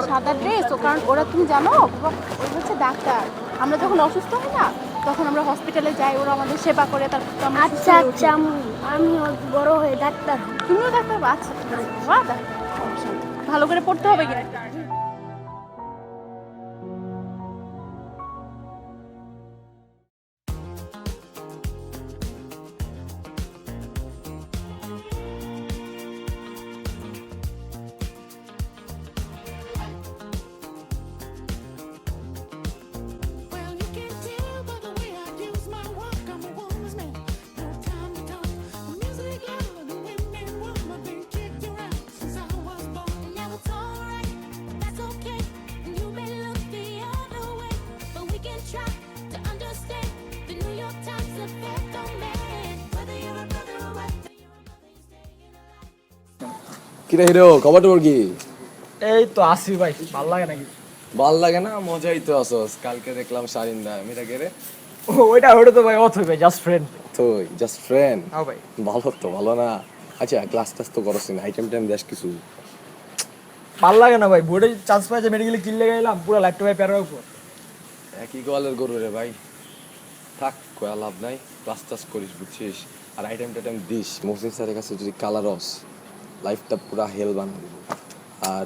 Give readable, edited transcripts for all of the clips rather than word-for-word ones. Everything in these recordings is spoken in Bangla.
সাদা ড্রেস, কারণ ওরা তুমি জানো ওরা হচ্ছে ডাক্তার। আমরা যখন অসুস্থ হই না তখন আমরা হসপিটালে যাই, ওরা আমাদের সেবা করে। তারপর আচ্ছা আচ্ছা আমি বড় হয়ে ডাক্তার। তুমিও ডাক্তার? আচ্ছা ভালো করে পড়তে হবে কিন্তু। কিরে হিরো, খবর টবর কি? এই তো আসি ভাই, ভালো লাগে নাকি? ভাল লাগে না? মজাই তো আসস। কালকে দেখলাম শারিন্দা, মেয়েটা কে রে? ওইটা তো ভাই অথই ভাই, জাস্ট ফ্রেন্ড। তুই জাস্ট ফ্রেন্ড? হ্যাঁ ভাই। ভালো তো, ভালো না? আচ্ছা ক্লাস টাস তো করছিস না, আইটেম টাইম দেশ কিছু? ভালো লাগে না ভাই, বোর্ডে চান্স পাইছে মেডিকেলে কিনলে গেলাম, পুরো লাইফটা ভাই প্যারার উপর। একই গোয়ালের গরু রে ভাই। থাক, কয়া লাভ নাই। ক্লাস টাস করিস বুঝছিস, আর আইটেম টাইটেম দিস। মহসিন স্যারের কাছে যদি কালারস, লাইফটা পুরা হেল বানিয়ে দিব। আর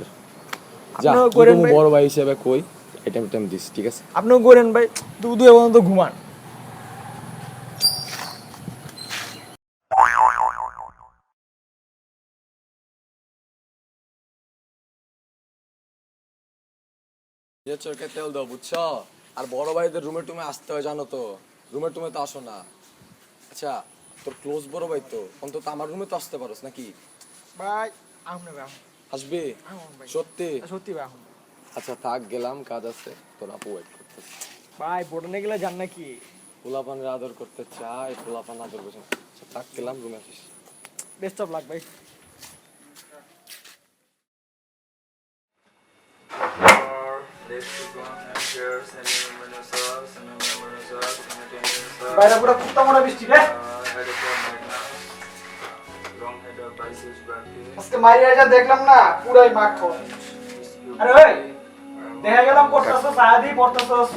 যা করেন বড় ভাই হিসেবে কই আইটেম টাইম দিস, ঠিক আছে? আপনিও করেন ভাই, দুধু এবং তো ঘুমান। যে চোখে তেল দাও বুঝছো। আর বড় ভাইদের রুমে টুমে আসতে হয় জানো তো, রুমে টুমে তো আসো না। আচ্ছা তোর ক্লোজ বড় ভাই তো, অন্তত আমার রুমে তো আসতে পারোস নাকি? ভাই আহুন না ভাই, আসবে? ভাই সত্যি? সত্যি ভাই আহুন। আচ্ছা থাক, গেলাম, কাজ আছে। তোর আপু ওয়েট করতেছে। ভাই বোর্ডে গেলে জান নাকি? পোলাপানের আদর করতে চাই, পোলাপান আদর করছে। আচ্ছা থাক, গেলাম, রুমে আসিস। বেস্ট অফ লাক ভাই। বাইরে পুরো কুত্তা মারা বৃষ্টি রে। আজকে মারিয়া যা দেখলাম না, পুরাই মাখ খাওয়া। আরে ওই দেখা গেলাম পড়তাছস, সারাদি পড়তাছস,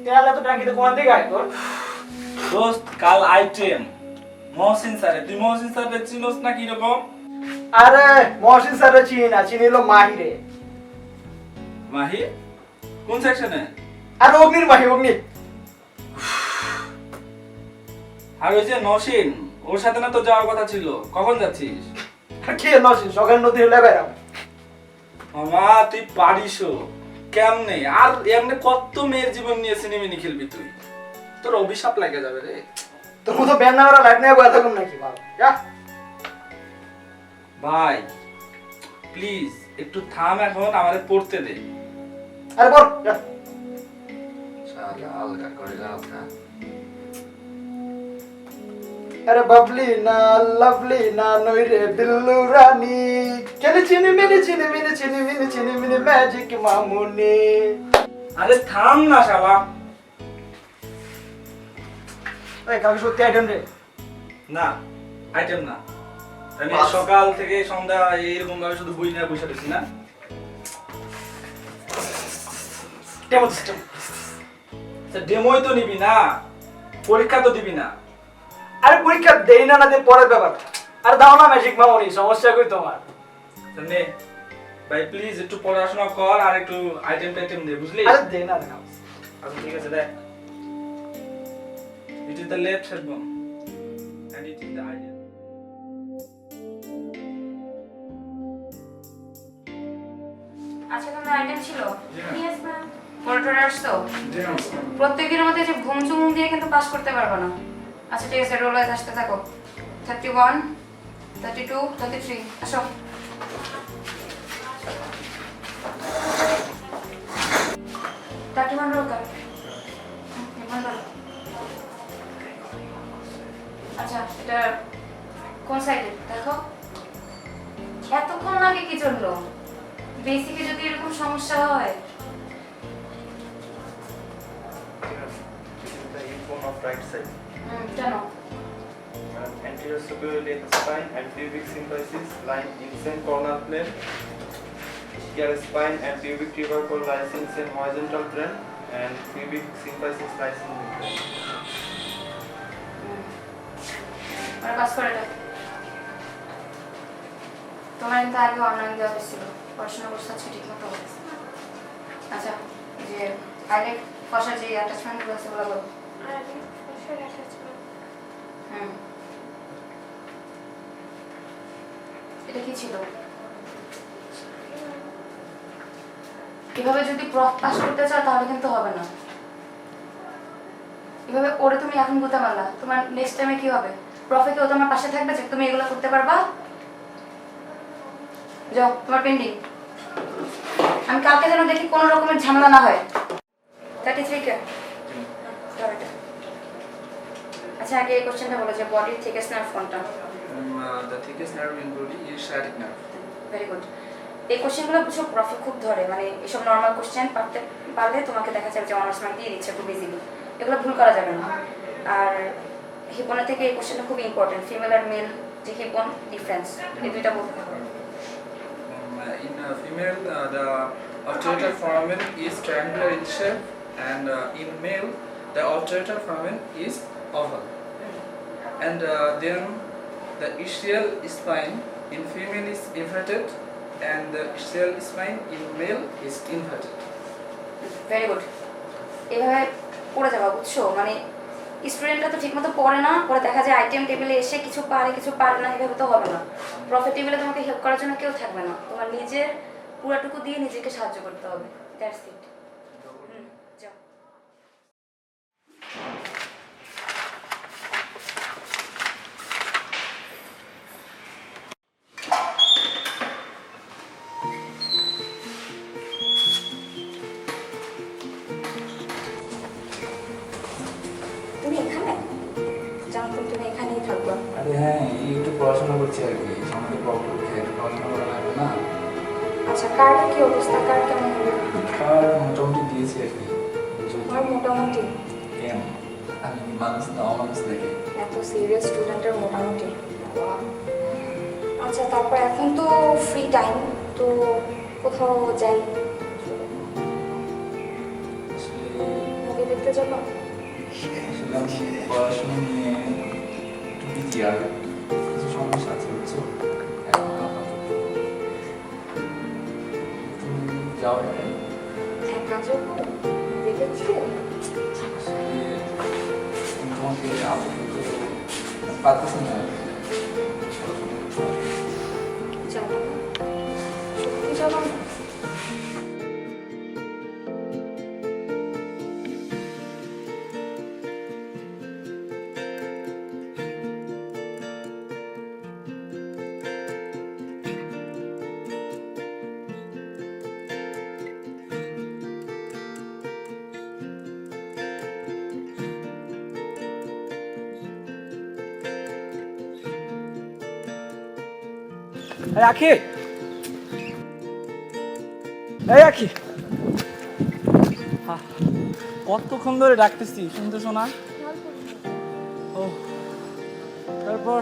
তেল এত ট্যাঙ্কিতে কোন দিকে আয় তোর? দোস্ত কাল আইটেম মহসিন স্যার, তুই মহসিন স্যারকে চিনোস না কি রকম? আরে মহসিন স্যার চিনি না, চিনি হলো মাহিরে। মাহি কোন সেকশনে? আরে অগ্নির মাহি, অগ্নি। আর ওই যে নসীন, ওর সাথে না তো যাওয়ার কথা ছিল, কখন যাচ্ছিস? কে নসীন? সকাল নদী হলে বেরাম। মামা তুই পারিসও কেমনে? আর এমনি কত মেয়ের জীবন নিয়ে সিনেমিনি খেলবি তুই? তোর অভিশাপ লাগে যাবে রে। তোর মতো ব্যান না লাইট নিয়ে বসে থাকুন নাকি বাবা? যা ভাই প্লিজ একটু থাম, এখন আমারে পড়তে দে। আরে বল যা। শালা আলগা করে যাও না। আরে বাবলি না লাভলি না নইরে বিল্লু রানী, কেন চিনি মিনি চিনি মিনি চিনি মিনি চিনি মিনি ম্যাজিক মামুনি। আরে থাম না শালা। এই কাকে সত্যি আইটেম রে? না আইটেম না, আমি সকাল থেকে সন্ধ্যা এইরকম ভাবে শুধু বই নিয়ে বসে রয়েছি না। Demo system. ডেমোই তো নিবি না, পরীক্ষা তো দিবি না। আরে পরীক্ষা দেই না না দে পরের ব্যাপার। আরে দাও না ম্যাজিক মামুনি, সমস্যা কই তোমার? নে ভাই প্লিজ একটু পড়াশোনা কর আর একটু আইটেম টাইটেম দে, বুঝলি? আরে দে না না। আচ্ছা ঠিক আছে, দেখ। It is the left head bone and it is the idea. আচ্ছা তোমার আইটেম ছিল? Yes ma'am. পড়াটা আসছো? প্রত্যেকদিনের মধ্যে যে ঘুম চুম দিয়ে কিন্তু পাস করতে পারবে না। আচ্ছা ঠিক আছে, রোল আসতে থাকো। 31 32 33 আসো। রোল কর। আচ্ছা এটা কোন সাইডে দেখো? এতক্ষণ লাগে কি জন্য? বেসিকে যদি এরকম সমস্যা হয় of right side. জানো anterior superior left spine and pubic symphysis lying in same corner plane. Here spine and pubic tubercle lies in same horizontal plane and pubic symphysis lies in mid plane. আমার কাজ করে দাও। তোমার কিন্তু আগে অনলাইন দেওয়া হয়েছিল, পড়াশোনা করতে হচ্ছে ঠিক মতো হচ্ছে। আচ্ছা, যে আগে ফসার যে অ্যাটাচমেন্টগুলো আছে ওগুলো বলো। হুম, এটা কি ছিল? এভাবে যদি পাস করতে চাও তাহলে কিন্তু হবে না। এভাবে ওরে তুমি এখন বুঝতে পারলা, তোমার নেক্সট টাইমে কি হবে? প্রফে কেউ তোমার পাশে থাকবে যে তুমি এগুলো করতে পারবা? যাও, তোমার পেন্ডিং। আমি কালকে যেন দেখি কোনো রকমের ঝামেলা না হয়। 33 কে? আচ্ছা, আগে এই কোশ্চেনটা বলো যে বডির থিকেস্ট নার্ভ কোনটা? The thickest nerve in body is sciatic nerve. Very good. এই কোশ্চেনগুলো বুঝো প্রফে খুব ধরে, মানে এসব নর্মাল কোশ্চেন পারলে তোমাকে দেখা যাবে যে অনার্স মার্ক দিয়ে দিচ্ছে খুব ইজিলি। এগুলো ভুল করা যাবে না। আর হিপনের থেকে এই কোশ্চেনটা খুব ইম্পর্টেন্ট, ফিমেল আর মেল যে হিপন ডিফারেন্স, এই দুইটা বলতে হবে। In female, the obturator foramen is triangular in shape, and in male, the obturator foramen is oval. And then the ischial spine in female is inverted, and the ischial spine in male is inverted. Very good. এভাবে পড়ে যাবা, বুঝছো? মানে স্টুডেন্টরা তো ঠিকমতো পড়ে না, পরে দেখা যায় আইটেম টেবিলে এসে কিছু পারে না, এভাবে তো হবে না। প্রফিট টেবিলে তোমাকে হেল্প করার জন্য কেউ থাকবে না, তোমার নিজের পুরাটুকু দিয়ে নিজেকে সাহায্য করতে হবে। That's it. যাও। তুমি এখানে জানো, তুমি এখানেই থাকবা। আরে হ্যাঁ, একটু পড়াশোনা করছি আর কি, সামনে প্রবলেম পড়াশোনা করা লাগবে না। আচ্ছা, কার্ডের কি অবস্থা? কার্ড কেমন হলো? আর মোটামুটি দিয়েছি আর কি। আমার মোটামুটি। কেন? আমি মানুষ না অমানুষ দেখে। এত সিরিয়াস স্টুডেন্টের মোটামুটি। আচ্ছা, তারপর এখন তো ফ্রি টাইম, তো কোথাও যাই, মুভি দেখতে যাবো। আসলে আমি পড়াশোনা নিয়ে একটু বিজি, আর কিছু সমস্যা আছে বুঝছো। তুমি যাও এখানে। এক কাজও দেখেছি, তোমাকে আপাতত পারতেছি না। যাবো না, সত্যি যাবো না। আখি, এই আখি, কতক্ষণ ধরে ডাকতেছি, শুনতেছো না? ও, তারপর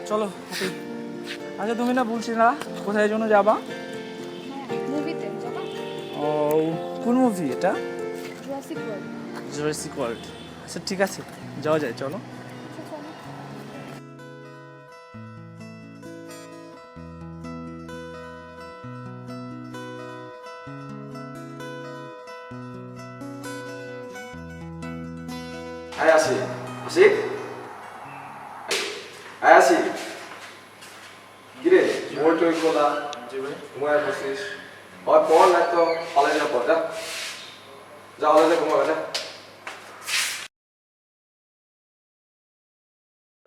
চলো হাঁটি। আচ্ছা, তুমি না বলছিলে না কোথায় জন্য যাবা? মুভিতে যাবা? ও, কোন মুভি এটা? Jurassic world. Jurassic world. আচ্ছা ঠিক আছে, যাওয়া যায়, চলো। আয় আসি আসি আয় আসি কিরে মোর টই কোলা ঘুমায় বসিস আর পড় না তো হলে যা পড়, যা হলে ঘুমাবে যা।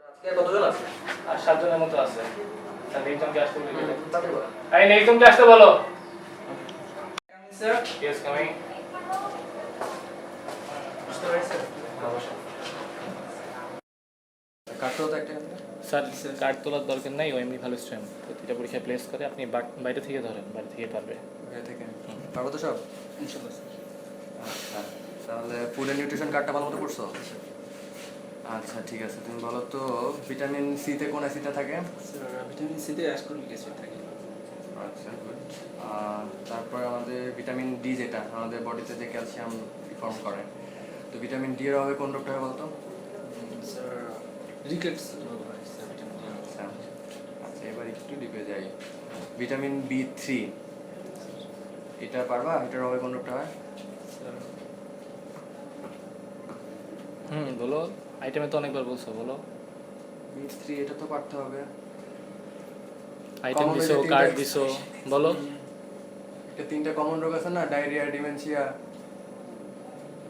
আজকে কতজন আছে? আর 7 জনের মতো আছে। স্যার নেক্সটকে আসতে বলি। এই নেক্সটকে আসতে বলো। Sir, yes coming. Sir card তোলার দরকার নাই, ও এমনি ভালো স্টুডেন্ট। প্রতিটা পরীক্ষায় প্লেস করে, আপনি বাইরে থেকে ধরেন, বাইরে থেকে পারবে। পারবো তো সব? ইনশাআল্লাহ স্যার। আচ্ছা, তাহলে ফুড এন্ড নিউট্রিশন কার্ডটা ভালো মতো পড়ছো? আচ্ছা ঠিক আছে, তুমি বলো তো ভিটামিন সিতে কোন অ্যাসিডটা থাকে? ভিটামিন সিতে অ্যাসকর্বিক অ্যাসিড থাকে। আচ্ছা গুড। তারপর আমাদের ভিটামিন ডি, যেটা আমাদের বডিতে যে ক্যালসিয়াম ফর্ম করে, তো ভিটামিন ডি এর অভাবে কোন রোগটা হয় বলতো? স্যার রিকেটস রোগ হয় স্যার ভিটামিন ডি। আচ্ছা আচ্ছা, এবার একটু ডিপে যাই। ভিটামিন বি3, এটা পারবা? এটার অভাবে কোন রোগটা হয়? বলো, আইটেমে তো অনেকবার বলছো, বলো। বি3 এটা তো পারতে হবে। আইটেম Common দিছো, হয়েছে কার্ড তিনটা। দিছো, বলো। এটা 3টা কমন রোগ আছে না, ডায়রিয়া, ডিমেনশিয়া।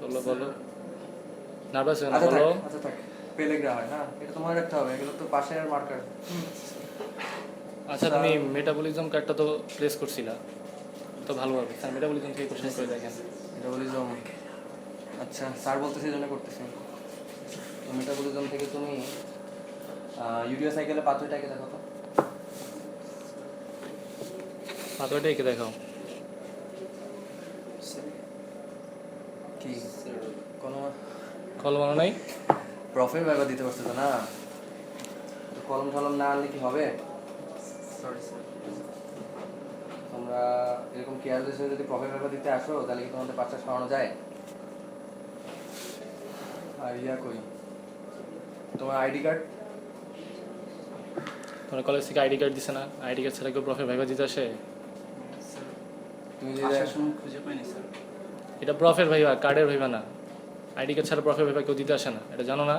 বলো বলো, নার্ভাস হয়ে না, আচ্ছা থাক, বলো। আচ্ছা থাক, পেলেগ্রা হয় না, এটা তো মনে রাখতে হবে, এগুলো তো পাশের মার্কার। আচ্ছা, তুমি মেটাবলিজম কার্ডটা তো প্লেস করছিলা তো ভালোভাবে, স্যার মেটাবলিজম থেকে কোশ্চেন করে দেখেন। মেটাবলিজম, আচ্ছা স্যার বলতেছে এই জন্য করতেছি। তো মেটাবলিজম থেকে তুমি ইউরিয়া সাইকেলে পাথরটাকে দেখো তো। পাথরটা এঁকে দেখাও। কি কোনো কলম আনো নাই? প্রফের ব্যবহার দিতে পারছো তো না, তো কলম টলম না আনলে কি হবে? Sorry sir. তোমরা এরকম কেয়ারলেস হয়ে যদি প্রফের ব্যবহার দিতে আসো, তাহলে কি তোমাদের বাচ্চা সরানো যায়? আর ইয়া কই তোমার আইডি কার্ড? তোমার কলেজ থেকে আইডি কার্ড দিছে না? আইডি কার্ড ছাড়া কেউ প্রফের ভাইবা দিতে আসে? স্যার তুমি আসার সময় খুঁজে পাইনি স্যার। এটা প্রফের ভাইবা, কার্ডের ভাইবা না। আইডি কার্ড ছাড়া প্রফের ভাইবা কেউ দিতে আসে না, এটা জানো না?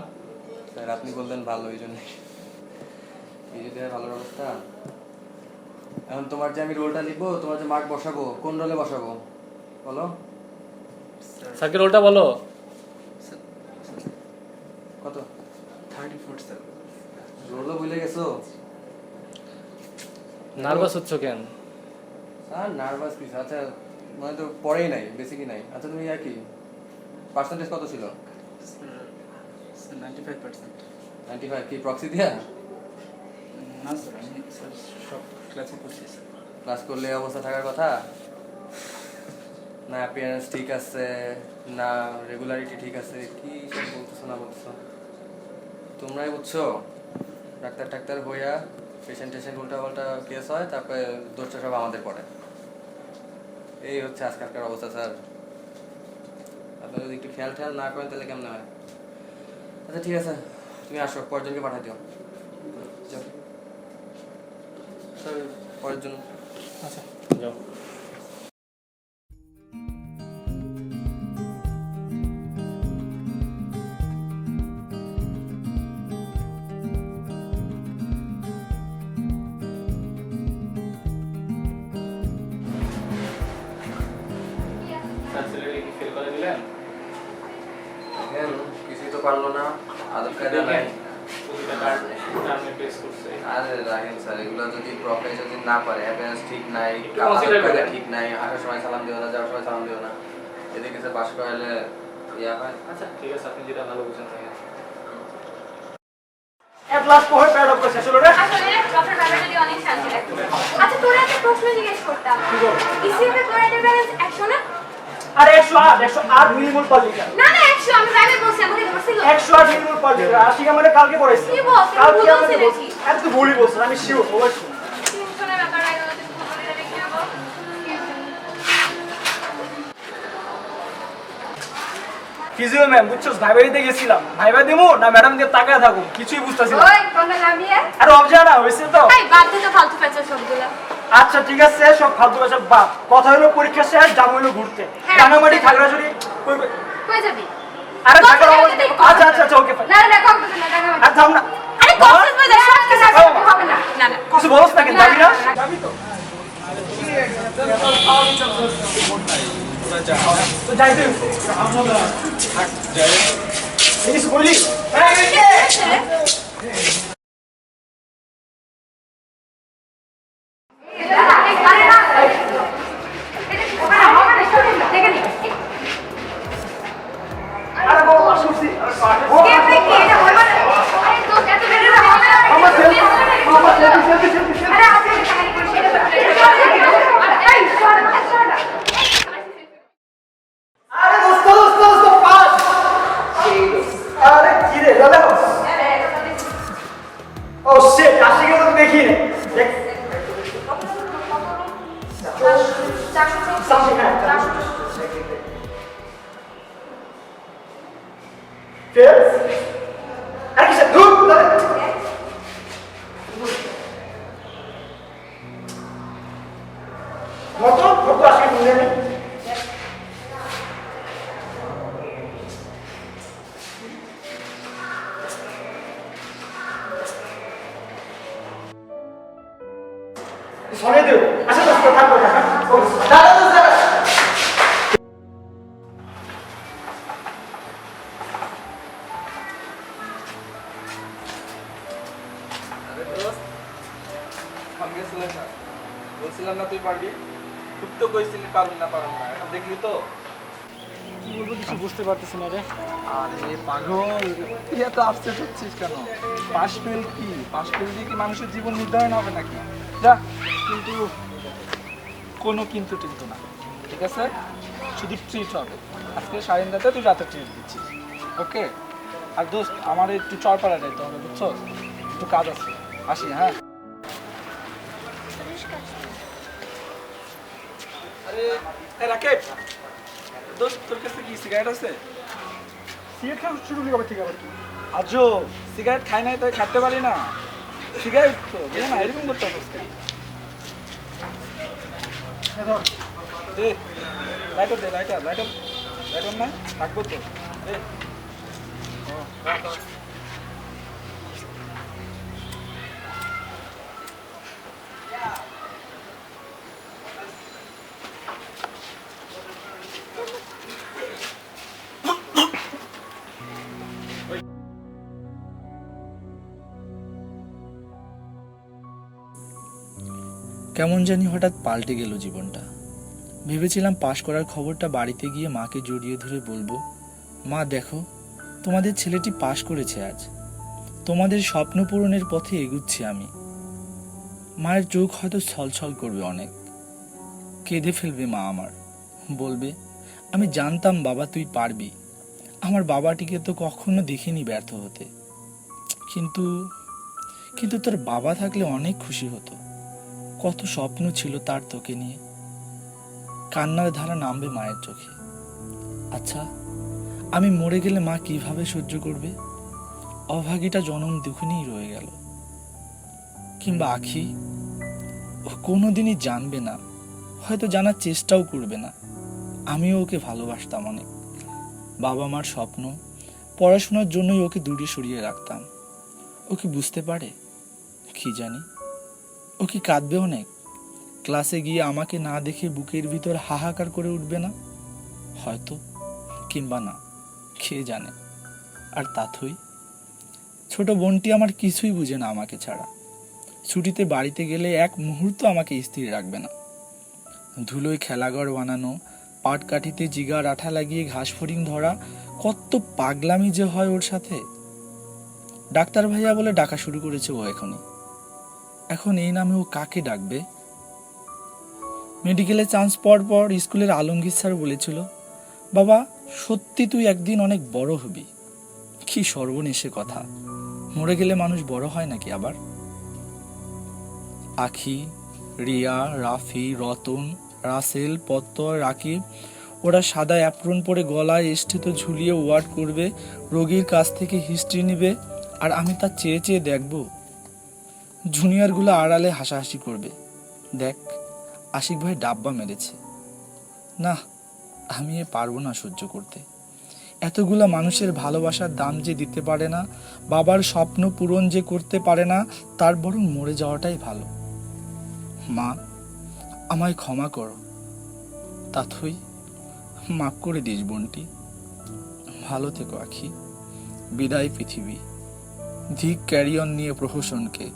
স্যার আপনি বললেন ভালো, এই জন্য এই যদি ভালো অবস্থা। এখন তোমার যে আমি রোলটা লিখবো, তোমার যে মার্ক বসাবো, কোন রোলে বসাবো বলো? স্যারকে রোলটা বলো। কত? 34 স্যার। রোলও ভুলে গেছো? নার্ভাস হচ্ছ কেন? আর নার্ভাস কিছু, আচ্ছা মানে তো পড়েই নাই, বেসিকই নাই। আচ্ছা তুমি কি পার্সেন্টেজ কত ছিল? স্যার 95%। 95 কি প্রক্সি দিয়া? না স্যার, আমি স্যার সব ক্লাসে করছি স্যার। ক্লাস করলে এই অবস্থা থাকার কথা না? অ্যাপিয়ারেন্স ঠিক আছে না, রেগুলারিটি ঠিক আছে, কি সব বলতেছো না বলতেছো? তোমরাই বুঝছো, ডাক্তার টাক্তার হইয়া পেশেন্ট টেশেন্ট উল্টা পাল্টা কেস হয়, তারপরে দোষটা সব আমাদের পড়ে। এই হচ্ছে আজকালকার অবস্থা স্যার। আপনারা যদি একটু খেয়াল ঠেয়াল না করেন তাহলে কেমন হয়? আচ্ছা ঠিক আছে, তুমি আসো, পরের জনকে পাঠাই দিও। যাও স্যার, পরের জন। আচ্ছা যাও। কিছুই তো পারলো না, আদব কায়দা নাই। আরে রাখেন স্যার, এগুলো যদি প্রফেসর যদি না পারে, অ্যাপিয়ারেন্স ঠিক নাই, আদব কায়দা ঠিক নাই, আসার সময় সালাম দিও না, যাওয়ার সময় সালাম দিও না, এদিকে কিছু পাশ করাইলে ইয়া হয়। আচ্ছা ঠিক আছে, আপনি যেটা ভালো বুঝেন তাই। এট লাস্ট কোহে প্যারাডক্স শেষ হলো রে। আসলে ডক্টর বাবা যদি অনেক শান্তি লাগতো। আচ্ছা তোরা একটা প্রশ্ন জিজ্ঞেস করতাম, ইসিএফের ক্লোরাইডের ব্যালেন্স 100 না? আরে 108 মিলিমোল পার লিটার। না না 100, আমি বাইরে বলছি, আমাকে ধরছিল। 108 মিলিমোল পার লিটার। আশিক আমাদের কালকে পড়াইছে। কি বলছ? কালকে ভুল আমাদের বলছি নাকি? এত ভুলই বলছেন, আমি শিওর অবশ্যই। টিউশনের ব্যাপারে আগে যদি খবর দিলে কি হবে? ফিজিও ম্যাম বুঝছস, ভাইবাইতে গেছিলাম, ভাইবা দিমু না ম্যাডাম দিয়ে তাকায় থাকুম, কিছুই বুঝতাছি না। ওই কোনটা লামিয়ে? আর অবজানা হইছে তো। এই বাদ দে তো ফালতু পেঁচা সবগুলা। আচ্ছা ঠিক আছে, সব ফালতু কথা বাদ। কথা হলো পরীক্ষা শেষ, যাম হইলো ঘুরতে। হ্যাঁ, রাঙামাটি খাগড়াছড়ি কই কই যাবি? আরে কত ঢাকার টাকা অবস্থা- দিতে? আচ্ছা আচ্ছা আচ্ছা ওকে ফাইন। না না কম কথা না টাকা আর থাম না। আরে কষ্ট করে দেখ সব কিছু হবে না। না না কিছু বলছ না কেন, যাবি না? যাবি তো? তো যাইতে হইব। এই কিছু বলি? হ্যাঁ এই যে। আরে না দেখে নি আরে বাবা শুনছি। কে কি এটা বলবা না? আরে তো এত বেড়ে না হবে না। মামা সেলফি সেলফি। আরে আপনি কাহিনী করে সেটা তো আরে দোস্ত পাস। আরে কি রে দাদা দেখি দেখ সামনে হ্যাঁ ফেস আর কি স্যার ধুর মতো ফটো আসে বলে আমি সরে দেব আচ্ছা দোস্ত থাকবো না দাদা দোস্ত দাদা বলছিলাম না তুই পারবি, খুব তো কইছিলি পারবি না এখন দেখলি তো। কি বলবো কিছু বুঝতে পারতেছি না রে। আরে পাগল, তুই এত আপসেট হচ্ছিস কেন? পাশ ফেল কি, পাশ ফেল দিয়ে কি মানুষের জীবন নির্ধারণ হবে নাকি? যা, কিন্তু কোনো কিন্তু না, ঠিক আছে? শুধু ট্রিট হবে। আজকে সারেন্দাতে তুই রাতে ট্রিট দিচ্ছিস, ওকে? আর দোস্ত, আমার একটু চরপাড়া যাইতে হবে, বুঝছো? একটু কাজ আছে, আসি। হ্যাঁ, আরে রাকেশ দোস্ত, তোর কাছে কি সিগারেট আছে? সিগারেট খাওয়া শুরু কবে থেকে আবার কি আজও সিগারেট খাই নাই তাই খাইতে পারি না। সিগারেট তো না, এরকম করতে হবে। লাইটার দে, লাইটার না থাকবো তো। কেমন জানি হঠাৎ পাল্টে গেল জীবনটা। ভেবেছিলাম পাশ করার খবরটা বাড়িতে গিয়ে মাকে জড়িয়ে ধরে বলবো, মা দেখো তোমাদের ছেলেটি পাশ করেছে আজ, তোমাদের স্বপ্ন পূরণের পথে এগুচ্ছি আমি। মায়ের চোখ হয়তো ছলছল করবে, অনেক কেঁদে ফেলবে মা আমার, বলবে আমি জানতাম বাবা তুই পারবি। আমার বাবাটিকে তো কখনো দেখিনি ব্যর্থ হতে, কিন্তু কিন্তু তোর বাবা থাকলে অনেক খুশি হতো। কত স্বপ্ন ছিল তার তোকে নিয়ে। কান্নার ধারা নামবে মায়ের চোখে। আচ্ছা, আমি মরে গেলে মা কিভাবে সহ্য করবে? অভাগীটা জনম দুঃখিনেই রয়ে গেল। কিংবা আখি, ও কোনোদিনই জানবে না, হয়তো জানার চেষ্টাও করবে না আমিও ওকে ভালোবাসতাম অনেক। বাবা মার স্বপ্ন, পড়াশোনার জন্যই ওকে দূরে সরিয়ে রাখতাম। ও কি বুঝতে পারে? কি জানি। ও কি কাঁদবে অনেক? ক্লাসে গিয়ে আমাকে না দেখে বুকের ভিতর হাহাকার করে উঠবে না? হয়তো, কিংবা না, কে জানে। আর তাথই, ছোট বোনটি আমার কিছুই বুঝে না আমাকে ছাড়া। ছুটিতে বাড়িতে গেলে এক মুহূর্ত আমাকে স্থির রাখবে না। ধুলোয় খেলাঘর বানানো, পাটকাঠিতে জিগার আঠা লাগিয়ে ঘাস ফড়িং ধরা, কত পাগলামি যে হয় ওর সাথে। ডাক্তার ভাইয়া বলে ডাকা শুরু করেছে ও এখন এই নামে ও কাকে ডাকবে? মেডিকেলে চান্স পর স্কুলের আলমগীর স্যার বলেছিল, বাবা সত্যি তুই একদিন অনেক বড় হবি। কি সর্বনেশে কথা, মরে গেলে মানুষ বড় হয় নাকি আবার? আখি, রিয়া, রাফি, রতন, রাসেল, পত্তর, রাকিব, ওরা সাদা অ্যাপ্রন পরে গলায় এষ্ঠিত ঝুলিয়ে ওয়ার্ড করবে, রোগীর কাছ থেকে হিস্ট্রি নেবে, আর আমি তা চেয়ে চেয়ে দেখব। জুনিয়রগুলো আড়ালে হাসাহাসি করবে, দেখ আশিক ভাই ডাব্বা মেরেছে। না, আমি পারবো না সহ্য করতে। এতগুলা মানুষের ভালোবাসার দাম যে দিতে পারে না, বাবার স্বপ্ন পূরণ যে করতে পারে না, তার বরং মরে যাওয়াটাই ভালো। মা, আমায় ক্ষমা করো। তাথই, মাফ করে দিস বোনটি। ভালো থেকো আখি। বিদায় পৃথিবী। ধিক ক্যারিয়ন নিয়ে প্রহসনকে।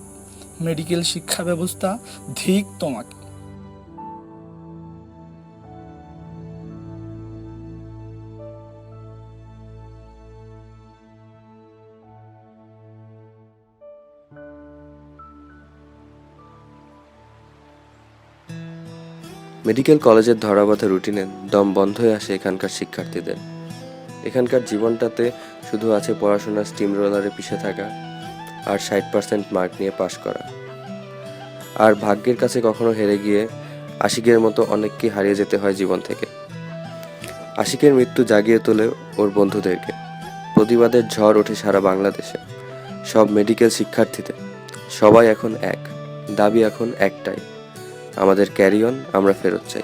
মেডিকেল শিক্ষা ব্যবস্থা, ধিক তোমাকে। মেডিকেল কলেজের ধরাবাঁধা রুটিনে দম বন্ধ হয়ে আসে এখানকার শিক্ষার্থীদের। এখানকার জীবনটাতে শুধু আছে পড়াশোনার স্টিম রোলারে পিষে থাকা আর 60% মার্ক নিয়ে পাশ করা। আর ভাগ্যের কাছে কখনো হেরে গিয়ে আশিকের মতো অনেককে হারিয়ে যেতে হয় জীবন থেকে। আশিকের মৃত্যু জাগিয়ে তোলে ওর বন্ধুদেরকে। প্রতিবাদের ঝড় ওঠে সারা বাংলাদেশে, সব মেডিকেল শিক্ষার্থীদের। সবাই এখন এক, দাবি এখন একটাই, আমাদের ক্যারি অন, আমরা ফেরত চাই।